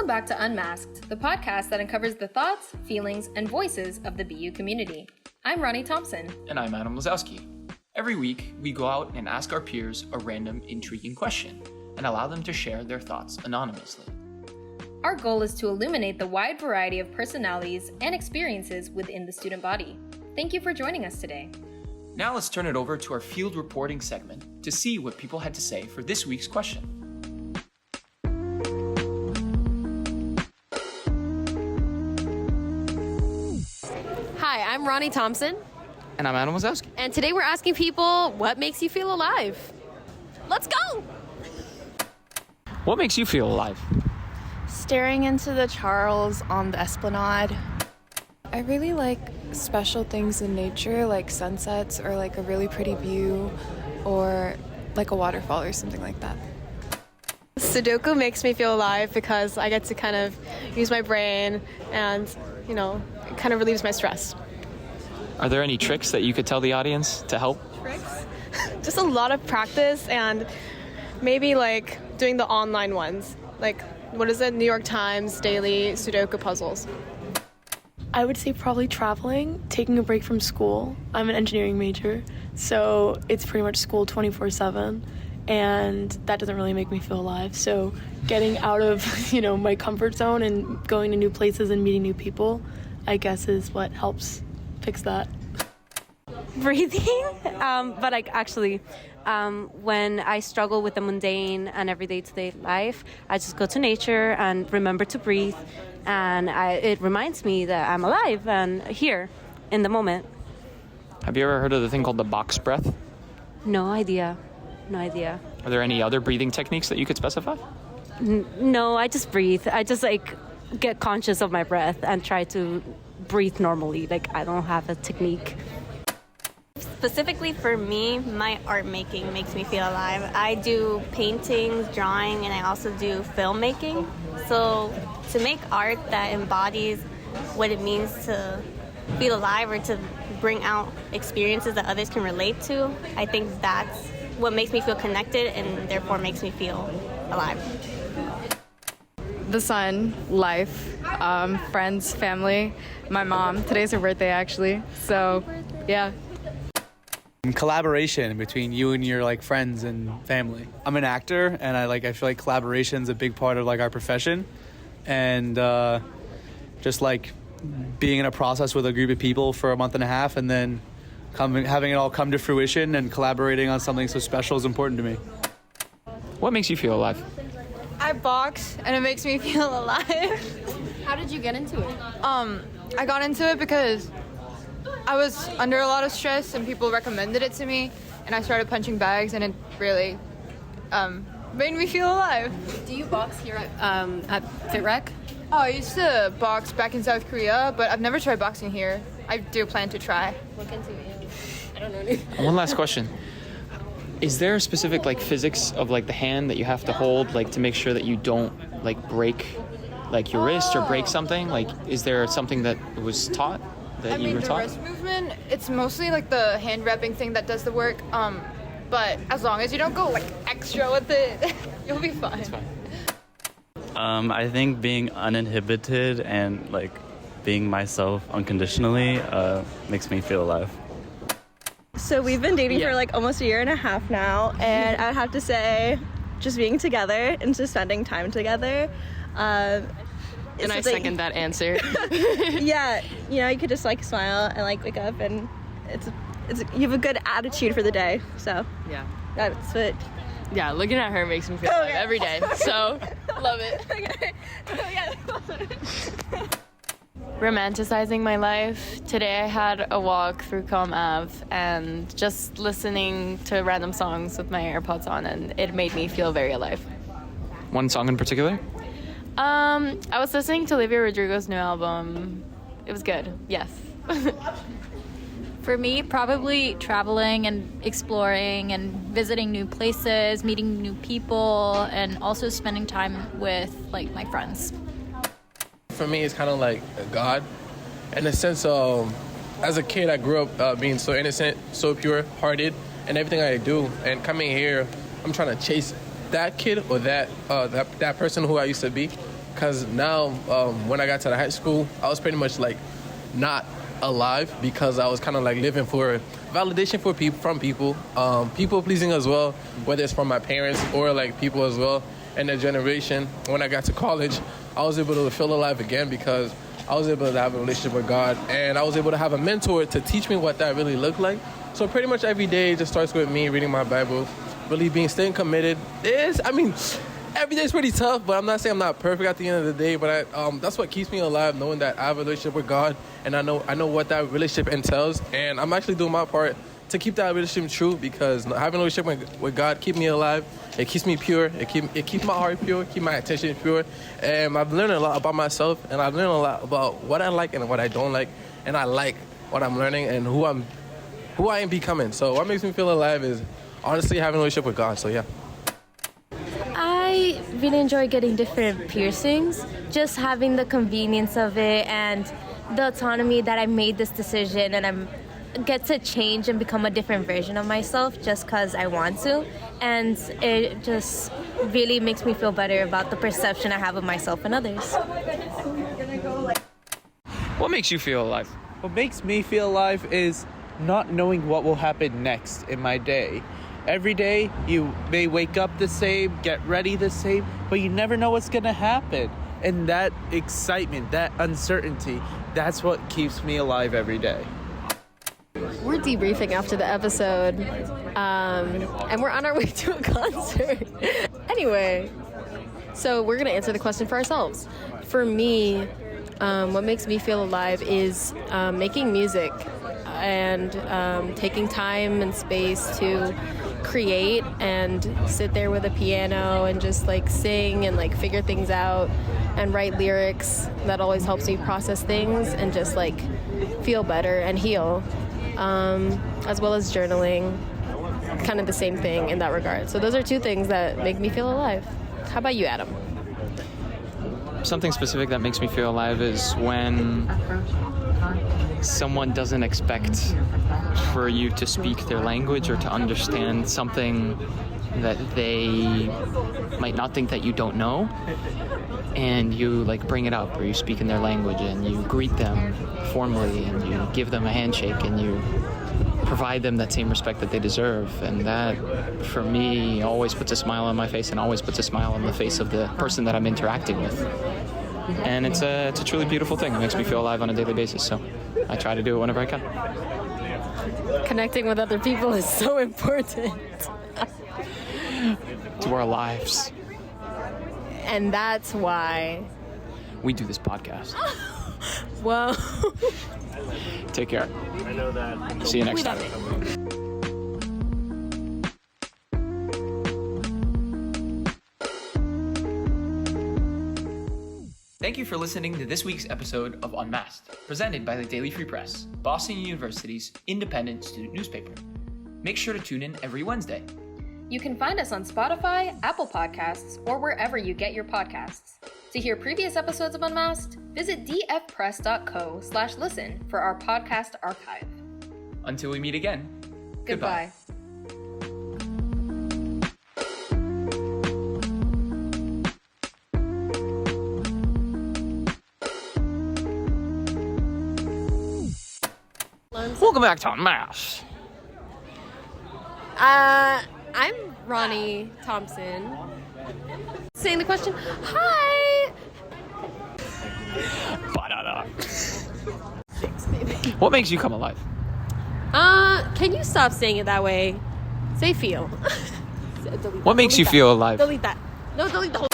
back to Unmasked, the podcast that uncovers the thoughts, feelings, and voices of the BU community. I'm Ronnie Thompson. And I'm Adam Lazowski. Every week, we go out and ask our peers a random, intriguing question and allow them to share their thoughts anonymously. Our goal is to illuminate the wide variety of personalities and experiences within the student body. Thank you for joining us today. Now let's turn it over to our field reporting segment to see what people had to say for this week's question. Hi, I'm Ronnie Thompson. And I'm Adam Lazowski. And today we're asking people, what makes you feel alive? Let's go! What makes you feel alive? Staring into the Charles on the Esplanade. I really like special things in nature, like sunsets or like a really pretty view or like a waterfall or something like that. Sudoku makes me feel alive because I get to kind of use my brain and, it kind of relieves my stress. Are there any tricks that you could tell the audience to help? Tricks? Just a lot of practice and maybe like doing the online ones. Like, what is it? New York Times daily Sudoku puzzles. I would say probably traveling, taking a break from school. I'm an engineering major, so it's pretty much school 24/7, and that doesn't really make me feel alive. So getting out of, my comfort zone and going to new places and meeting new people, I guess is what helps fix that. Breathing, but when I struggle with the mundane and everyday to-day life, I just go to nature and remember to breathe, and it reminds me that I'm alive and here in the moment. Have you ever heard of the thing called the box breath? No idea. Are there any other breathing techniques that you could specify? No, I just breathe. I just get conscious of my breath and try to breathe normally. I don't have a technique. Specifically for me, my art making makes me feel alive. I do paintings, drawing, and I also do filmmaking. So to make art that embodies what it means to feel alive or to bring out experiences that others can relate to, I think that's what makes me feel connected and therefore makes me feel alive. The sun, life, friends, family, my mom. Today's her birthday, actually. So, yeah. Collaboration between you and your friends and family. I'm an actor, and I feel like collaboration is a big part of our profession, and just being in a process with a group of people for a month and a half, and then having it all come to fruition and collaborating on something so special is important to me. What makes you feel alive? I box and it makes me feel alive. How did you get into it? I got into it because I was under a lot of stress and people recommended it to me, and I started punching bags, and it really made me feel alive. Do you box here at FitRec? Oh, I used to box back in South Korea, but I've never tried boxing here. I do plan to try. Look into it. I don't know anything. One last question. Is there a specific physics of the hand that you have to hold to make sure that you don't break your wrist or break something? Is there something that was taught that you were taught? The wrist movement, it's mostly the hand wrapping thing that does the work. But as long as you don't go extra with it, you'll be fine. It's fine. I think being uninhibited and being myself unconditionally makes me feel alive. So we've been dating for almost a year and a half now, and I'd have to say just being together and just spending time together. And I second that answer. Yeah, you could just smile and wake up, and it's you have a good attitude for the day. So yeah, that's what. Yeah, looking at her makes me feel alive every day. So love it. Romanticizing my life. Today I had a walk through Com Ave and just listening to random songs with my AirPods on, and it made me feel very alive. One song in particular? I was listening to Olivia Rodrigo's new album. It was good, yes. For me, probably traveling and exploring and visiting new places, meeting new people, and also spending time with my friends. For me, it's kind of like God, in the sense of, as a kid, I grew up being so innocent, so pure-hearted, and everything I do. And coming here, I'm trying to chase that kid or that person who I used to be, because now when I got to the high school, I was pretty much like not alive because I was kind of like living for validation from people, people pleasing as well, whether it's from my parents or like people as well in their generation. When I got to college, I was able to feel alive again because I was able to have a relationship with God, and I was able to have a mentor to teach me what that really looked like. So pretty much every day just starts with me reading my Bible, really staying committed. Every day is pretty tough, but I'm not saying I'm not perfect at the end of the day, but that's what keeps me alive, knowing that I have a relationship with God, and I know what that relationship entails, and I'm actually doing my part to keep that relationship true, because having a relationship with God keeps me alive. It keeps me pure. It keeps my heart pure, keep my attention pure, and I've learned a lot about myself, and I've learned a lot about what I like and what I don't like, and I like what I'm learning and who I am becoming. So what makes me feel alive is honestly having a relationship with God. So yeah. I really enjoy getting different piercings, just having the convenience of it and the autonomy that I made this decision, and I get to change and become a different version of myself just because I want to, and it just really makes me feel better about the perception I have of myself and others. What makes you feel alive? What makes me feel alive is not knowing what will happen next in my day. Every day, you may wake up the same, get ready the same, but you never know what's going to happen. And that excitement, that uncertainty, that's what keeps me alive every day. We're debriefing after the episode, and we're on our way to a concert. Anyway, so we're going to answer the question for ourselves. For me, what makes me feel alive is making music and taking time and space to create and sit there with a piano and just like sing and like figure things out and write lyrics. That always helps me process things and just like feel better and heal, as well as journaling, kind of the same thing in that regard. So those are two things that make me feel alive. How about you, Adam? Something specific that makes me feel alive is when someone doesn't expect for you to speak their language or to understand something that they might not think that you don't know, and you like bring it up or you speak in their language and you greet them formally and you give them a handshake and you provide them that same respect that they deserve. And that for me always puts a smile on my face and always puts a smile on the face of the person that I'm interacting with. And it's a truly beautiful thing. It makes me feel alive on a daily basis, so I try to do it whenever I can. Connecting with other people is so important. To our lives. And that's why we do this podcast. Well, take care. I know that. See you next time. Thank you for listening to this week's episode of Unmasked, presented by the Daily Free Press, Boston University's independent student newspaper. Make sure to tune in every Wednesday. You can find us on Spotify, Apple Podcasts, or wherever you get your podcasts. To hear previous episodes of Unmasked, visit dfpress.co/listen for our podcast archive. Until we meet again, goodbye. Welcome back to Unmasked. I'm Ronnie Thompson. Saying the question, hi! What makes you come alive? Can you stop saying it that way? Say feel. What makes you feel alive? Delete that. No, delete the whole